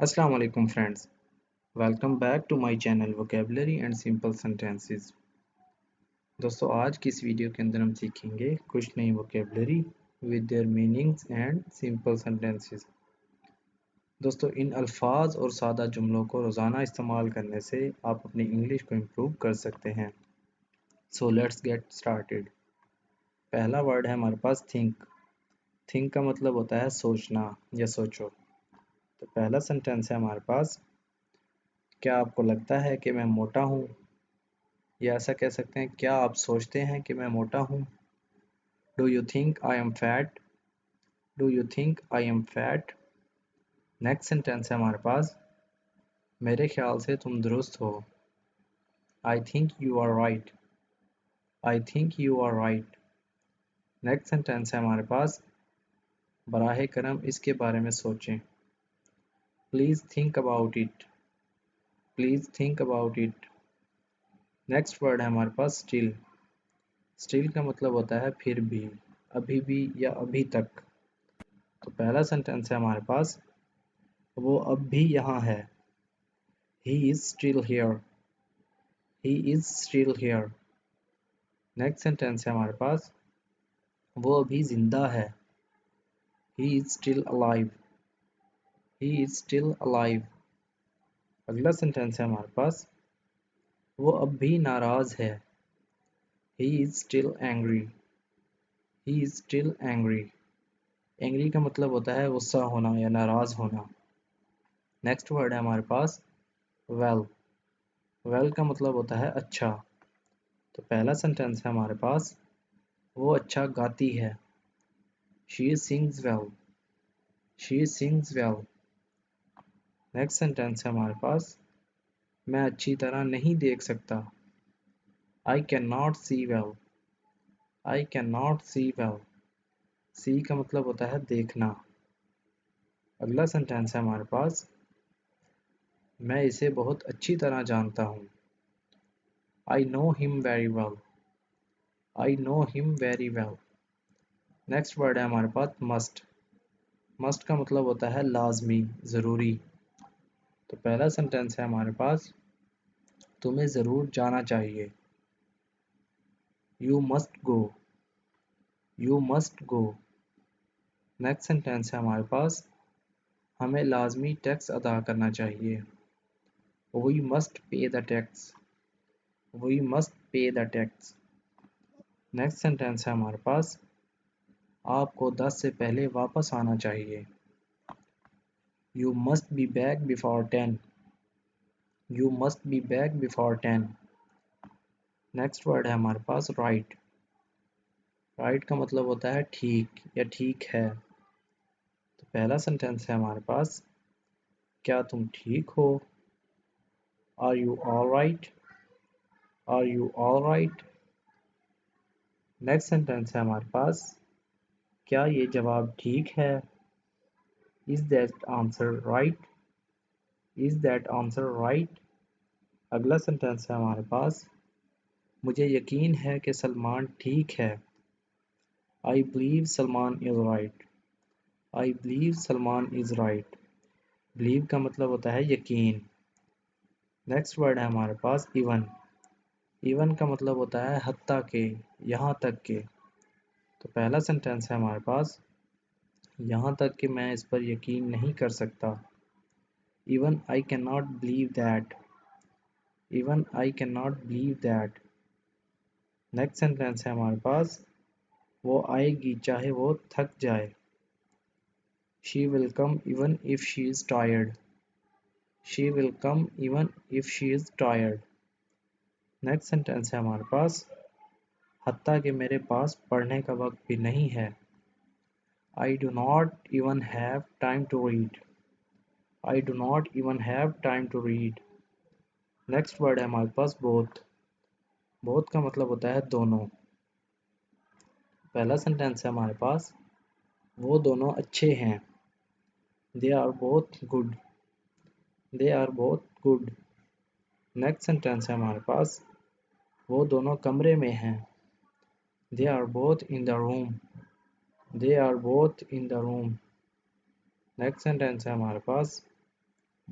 Assalamu alaikum friends. Welcome back to my channel Vocabulary and Simple Sentences. दोस्तों आज की इस वीडियो के अंदर हम सीखेंगे कुछ नई vocabulary with their meanings and simple sentences. दोस्तों इन अल्फाज और सादा जुमलों को रोज़ाना इस्तेमाल करने से आप अपनी इंग्लिश को इम्प्रूव कर सकते हैं. So let's get started. पहला वर्ड है हमारे पास think. Think का मतलब होता है सोचना या सोचो. तो पहला सेंटेंस है हमारे पास, क्या आपको लगता है कि मैं मोटा हूँ? या ऐसा कह सकते हैं, क्या आप सोचते हैं कि मैं मोटा हूँ? Do you think I am fat? Do you think I am fat? Next sentence है हमारे पास, मेरे ख्याल से तुम दुरुस्त हो. I think you are right. I think you are right. Next sentence है हमारे पास, बराह करम इसके बारे में सोचें. Please think about it. Please think about it. Next word है हमारे पास स्टिल. स्टिल का मतलब होता है फिर भी, अभी भी या अभी तक. तो पहला सेंटेंस है हमारे पास, वो अब भी यहाँ है. He is still here. He is still here. Next sentence है हमारे पास, वो अभी जिंदा है. He is still alive. He is still alive. अगला सेंटेंस है हमारे पास, वो अब भी नाराज है. He is still angry. He is still angry. Angry का मतलब होता है गुस्सा होना या नाराज होना. नेक्स्ट वर्ड है हमारे पास well. well का मतलब होता है अच्छा. तो पहला सेंटेंस है हमारे पास, वो अच्छा गाती है. She sings well. She sings well. Next sentence है हमारे पास, मैं अच्छी तरह नहीं देख सकता. I cannot see well. I cannot see well. See का मतलब होता है देखना. अगला सेंटेंस है हमारे पास, मैं इसे बहुत अच्छी तरह जानता हूँ. I know him very well. I know him very well. Next word है हमारे पास must. must का मतलब होता है लाजमी, ज़रूरी. तो पहला सेंटेंस है हमारे पास, तुम्हें ज़रूर जाना चाहिए. You must go. You must go. Next sentence है हमारे पास, हमें लाजमी टैक्स अदा करना चाहिए. We must pay the tax. We must pay the tax. Next sentence है हमारे पास, आपको 10 से पहले वापस आना चाहिए. You must be back before 10. You must be back before 10. Next word है हमारे पास right. right का मतलब होता है ठीक या ठीक है. तो पहला सेंटेंस है हमारे पास, क्या तुम ठीक हो? Are you all right? Are you all right? Next sentence है हमारे पास, क्या ये जवाब ठीक है? Is that answer right? Is that answer right? अगला सेंटेंस है हमारे पास, मुझे यकीन है कि सलमान ठीक है. I believe Salman is right. I believe Salman is right. Believe का मतलब होता है यकीन. नेक्स्ट वर्ड है हमारे पास even. even का मतलब होता है हत्ता के, यहाँ तक के. तो पहला सेंटेंस है हमारे पास, यहाँ तक कि मैं इस पर यकीन नहीं कर सकता. Even I cannot believe that. Even I cannot believe that. Next sentence है हमारे पास, वो आएगी चाहे वो थक जाए. She will come even if she is tired. She will come even if she is tired. Next sentence है हमारे पास, हत्ता कि मेरे पास पढ़ने का वक्त भी नहीं है. I do not even have time to read. I do not even have time to read. Next word है हमारे पास both. both का मतलब होता है दोनों. पहला सेंटेंस है हमारे पास, वो दोनों अच्छे हैं. They are both good. They are both good. Next sentence है हमारे पास, वो दोनों कमरे में हैं. They are both in the room. They are both in the room. Next sentence है हमारे पास,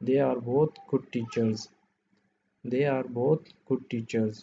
They are both good teachers. They are both good teachers.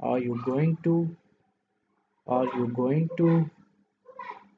Are you going to? Are you going to?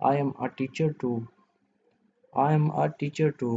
I am a teacher too. I am a teacher too.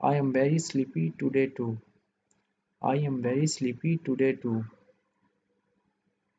I am very sleepy today too. I am very sleepy today too.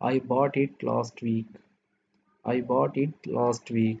I bought it last week. I bought it last week.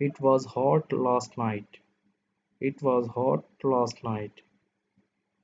It was hot last night. It was hot last night.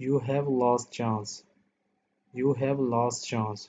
You have last chance. You have last chance.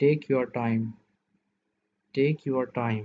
Take your time. Take your time.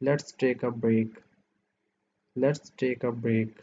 Let's take a break. Let's take a break.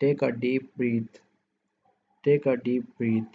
Take a deep breath. Take a deep breath.